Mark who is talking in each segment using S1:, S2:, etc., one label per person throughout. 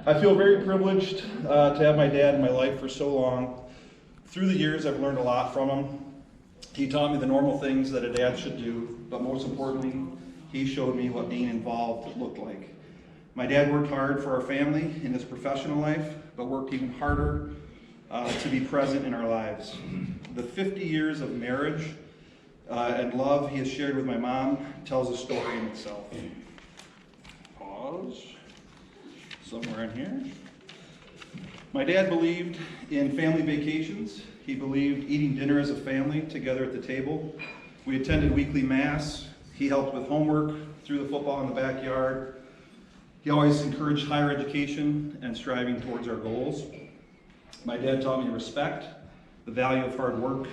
S1: I feel very privileged to have my dad in my life for so long. Through the years, I've learned a lot from him. He taught me the normal things that a dad should do, but most importantly, he showed me what being involved looked like. My dad worked hard for our family in his professional life, but worked even harder to be present in our lives. The 50 years of marriage and love he has shared with my mom tells a story in itself. Pause. Somewhere in here. My dad believed in family vacations. He believed eating dinner as a family together at the table. We attended weekly mass. He helped with homework, threw the football in the backyard. He always encouraged higher education and striving towards our goals. My dad taught me respect, the value of hard work,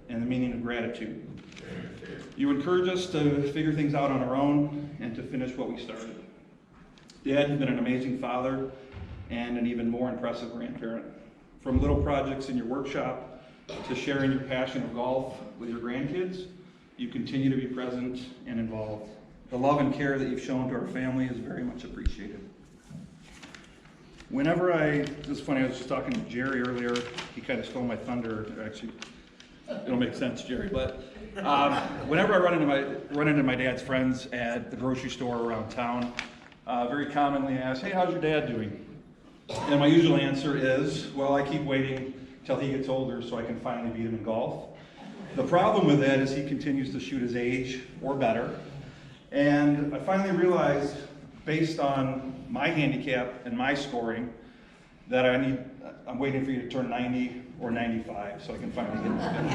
S1: and the meaning of gratitude. You encourage us to figure things out on our own and to finish what we started. Dad has been an amazing father and an even more impressive grandparent. From little projects in your workshop to sharing your passion of golf with your grandkids, you continue to be present and involved. The love and care that you've shown to our family is very much appreciated. It's funny, I was just talking to Jerry earlier. He kind of stole my thunder. Actually, it'll make sense, Jerry. But whenever I run into my dad's friends at the grocery store around town, very commonly ask, "Hey, how's your dad doing?" And my usual answer is, "Well, I keep waiting till he gets older so I can finally beat him in golf." The problem with that is he continues to shoot his age or better. And I finally realized, based on my handicap and my scoring, that I'm waiting for you to turn 90 or 95 so I can finally get this finish.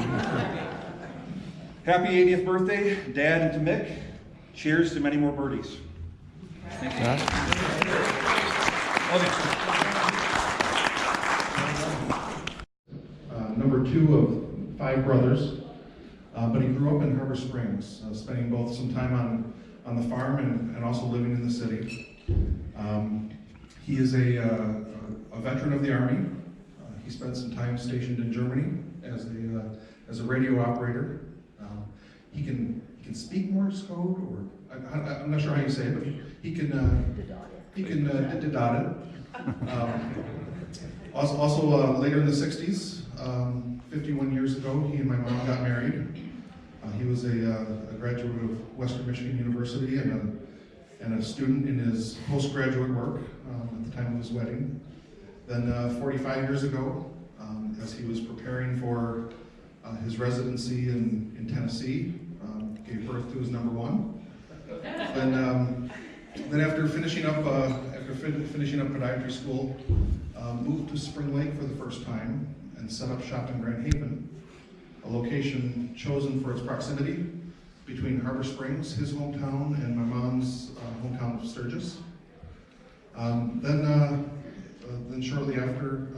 S1: Happy 80th birthday, Dad, and to Mick. Cheers to many more birdies. Thank you.
S2: Number 2 of 5 brothers, but he grew up in Harbor Springs, spending both some time on the farm and also living in the city. He is a veteran of the Army. He spent some time stationed in Germany as a radio operator. He can speak Morse code, or I'm not sure how you say it, but he can dot it. Also, later in the 60s, 51 years ago, he and my mom got married. He was a graduate of Western Michigan University and a student in his postgraduate work at the time of his wedding. Then 45 years ago, as he was preparing for his residency in Tennessee, gave birth to his number 1. Then after finishing up podiatry school, moved to Spring Lake for the first time and set up shop in Grand Haven, a location chosen for its proximity between Harbor Springs, his hometown, and my mom's hometown of Sturgis. Then shortly after,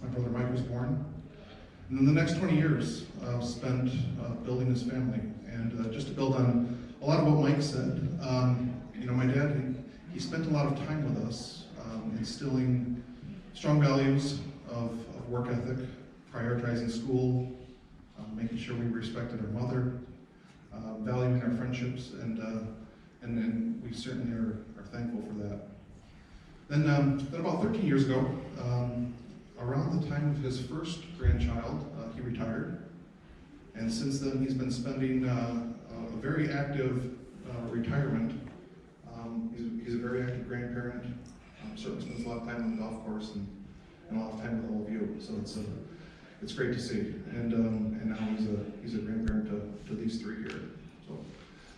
S2: my brother Mike was born. And then the next 20 years spent building his family. And just to build on a lot of what Mike said, my dad, he spent a lot of time with us, instilling strong values of work ethic, prioritizing school, making sure we respected our mother, valuing our friendships, and we certainly are thankful for that. Then about 13 years ago, around the time of his first grandchild, he retired. And since then, he's been spending a very active retirement. He's a very active grandparent. Certainly spends a lot of time on the golf course and a lot of time with all of you. So it's great to see. And now he's a grandparent to these 3 here. So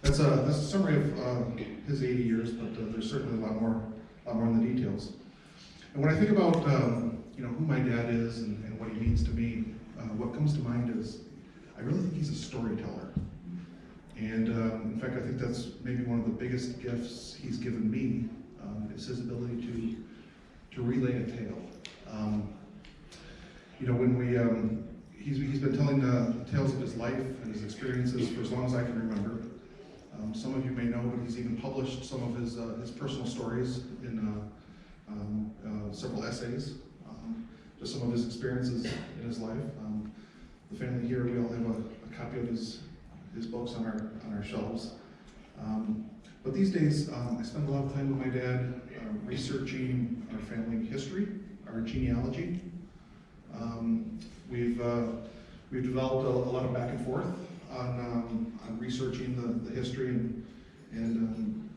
S2: that's a summary of his 80 years, but there's certainly a lot more in the details. And when I think about who my dad is and what he means to me, what comes to mind is I really think he's a storyteller. And in fact, I think that's maybe one of the biggest gifts he's given me, is his ability to relay a tale. He's been telling tales of his life and his experiences for as long as I can remember. Some of you may know, but he's even published some of his personal stories in several essays, just some of his experiences in his life. The family here, we all have a copy of his books on our shelves. But these days, I spend a lot of time with my dad researching our family history, our genealogy. We've developed a lot of back and forth on researching the history, and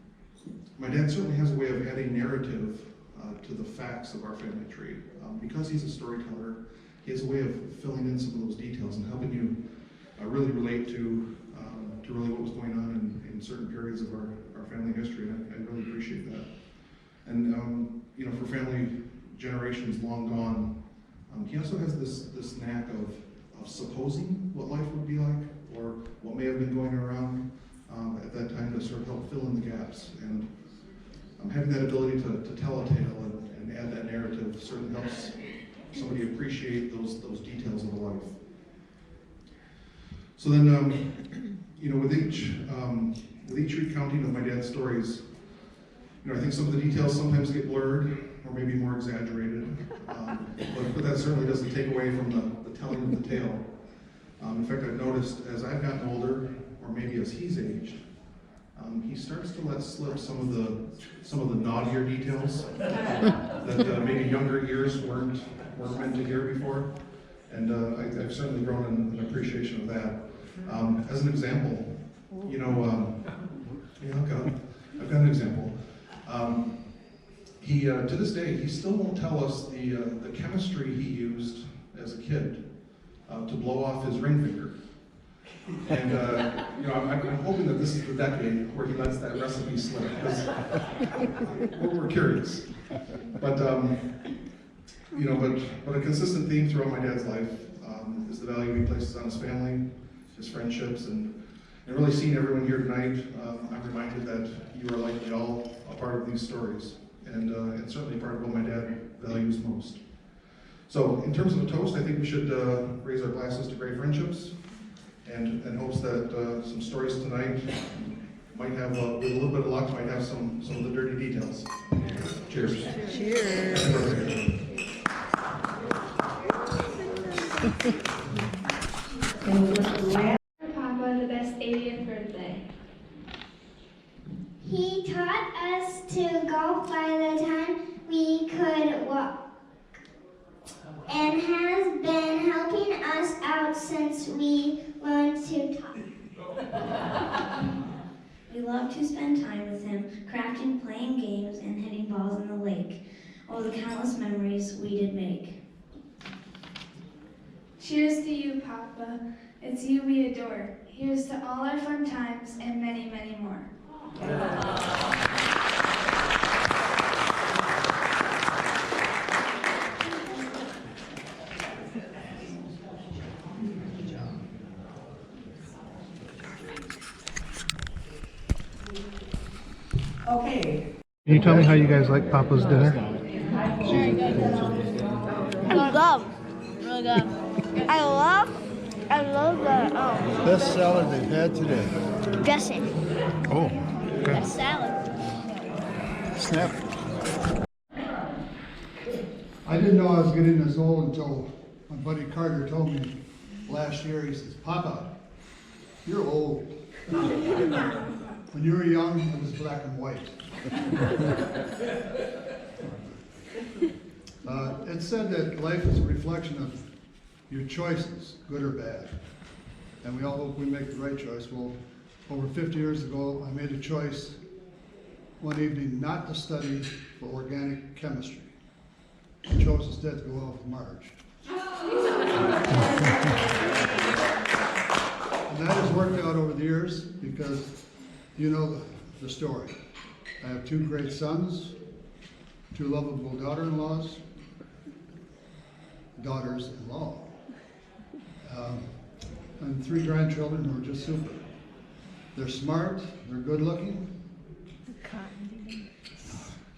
S2: my dad certainly has a way of adding narrative to the facts of our family tree. Because he's a storyteller, he has a way of filling in some of those details and helping you really relate to really what was going on in certain periods of our family history. And I really appreciate that. And you know, for family generations long gone, he also has this knack of supposing what life would be like, or what may have been going around at that time, to sort of help fill in the gaps. And having that ability to tell a tale and add that narrative certainly helps somebody appreciate those details of a life. So then, you know, with each recounting of my dad's stories, you know, I think some of the details sometimes get blurred or maybe more exaggerated, but that certainly doesn't take away from the telling of the tale. In fact, I've noticed as I've gotten older, or maybe as he's aged, he starts to let slip some of the naughtier details that maybe younger ears weren't meant to hear before, and I've certainly grown an appreciation of that. As an example, you know, yeah, I've got an example. He to this day, he still won't tell us the chemistry he used as a kid to blow off his ring finger. And you know, I'm hoping that this is the decade where he lets that recipe slip, because we're curious. But you know, but a consistent theme throughout my dad's life is the value he places on his family, his friendships, and really seeing everyone here tonight, I'm reminded that you are likely all a part of these stories, and certainly a part of what my dad values most. So, in terms of a toast, I think we should raise our glasses to great friendships, and hopes that some stories tonight might have, with a little bit of luck, might have some of the dirty details. Cheers.
S3: Cheers.
S4: Papa the best 80th birthday.
S5: He taught us to golf by the time we could walk, and has been helping us out since we learned to talk.
S6: We love to spend time with him, crafting, playing games, and hitting balls in the lake. Oh, the countless memories we did make.
S4: Cheers to you, Papa. It's you we adore. Here's to all our fun times and many, many more.
S3: Okay.
S7: Can you tell me how you guys like Papa's dinner?
S5: I love. Really good. I love the
S7: Best salad they've had today.
S5: dressing.
S7: Oh, okay.
S5: The salad.
S7: Snap.
S8: I didn't know I was getting this old until my buddy Carter told me last year. He says, "Papa, you're old." When you were young, it was black and white. It's said that life is a reflection of your choices, good or bad. And we all hope we make the right choice. Well, over 50 years ago, I made a choice one evening not to study for organic chemistry. I chose instead to go out with Marge. And that has worked out over the years because you know the story. I have 2 great sons, 2 lovable daughters-in-law, and 3 grandchildren who are just super. They're smart, they're good looking,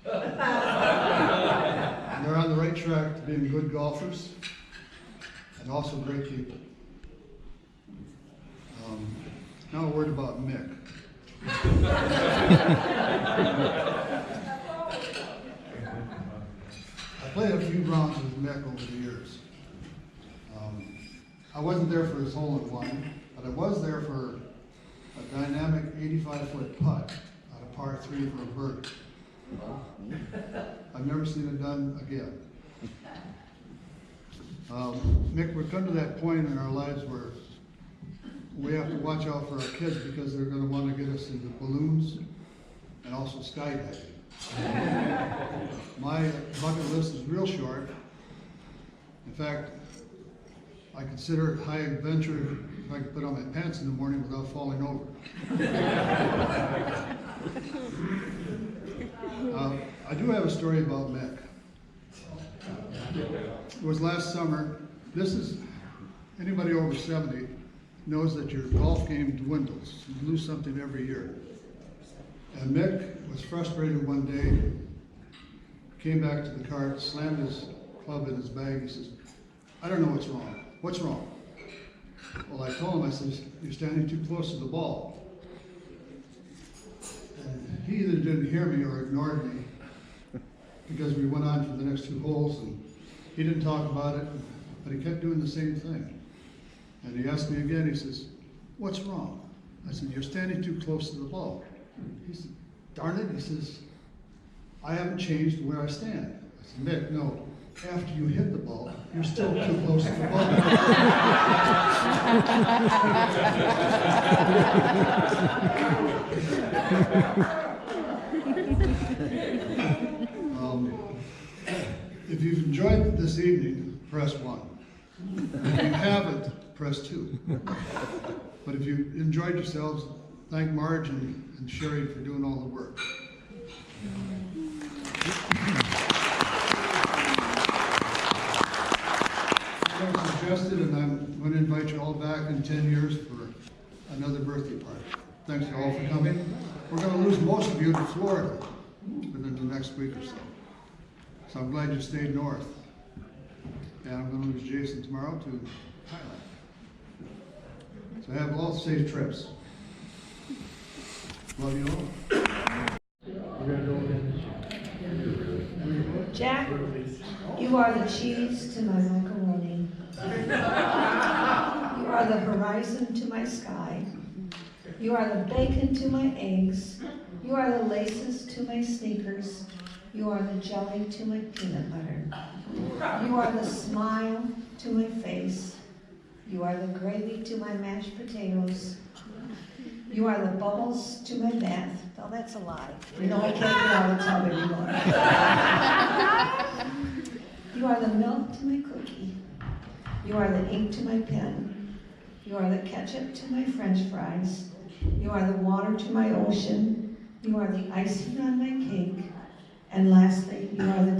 S8: and they're on the right track to being good golfers and also great people. Now a word about Mick. I played a few rounds with Mick over the years. I wasn't there for his hole-in-one, but I was there for a dynamic 85-foot putt on a par 3 for a birdie. I've never seen it done again. Mick, we've come to that point in our lives where we have to watch out for our kids because they're gonna wanna get us into balloons and also skydiving. My bucket list is real short. In fact, I consider it high adventure if I could put on my pants in the morning without falling over. I do have a story about Mick. It was last summer. Anybody over 70 knows that your golf game dwindles. You lose something every year. And Mick was frustrated one day, came back to the cart, slammed his club in his bag. He says, I don't know what's wrong. What's wrong? Well, I told him, I said, you're standing too close to the ball. And he either didn't hear me or ignored me because we went on for the next 2 holes and he didn't talk about it, but he kept doing the same thing. And he asked me again, he says, what's wrong? I said, you're standing too close to the ball. He said, darn it, he says, I haven't changed where I stand. I said, Mick, no, after you hit the ball, you're still too close to the ball. If you've enjoyed this evening, press 1. If you haven't, press 2. But if you enjoyed yourselves, thank Marge and Sherry for doing all the work. I suggested, and I'm going to invite you all back in 10 years for another birthday party. Thanks you all for coming. We're going to lose most of you to Florida within the next week or so. So I'm glad you stayed north. And I'm going to lose Jason tomorrow to Thailand. So have all safe trips. Love you all.
S3: Jack, you are the cheese to my macaroni. You are the horizon to my sky. You are the bacon to my eggs. You are the laces to my sneakers. You are the jelly to my peanut butter. You are the smile to my face. You are the gravy to my mashed potatoes. You are the bubbles to my bath. Oh, that's a lie. You know I can't get out of the tub anymore. You are the milk to my cookie. You are the ink to my pen. You are the ketchup to my French fries. You are the water to my ocean. You are the icing on my cake. And lastly, you are the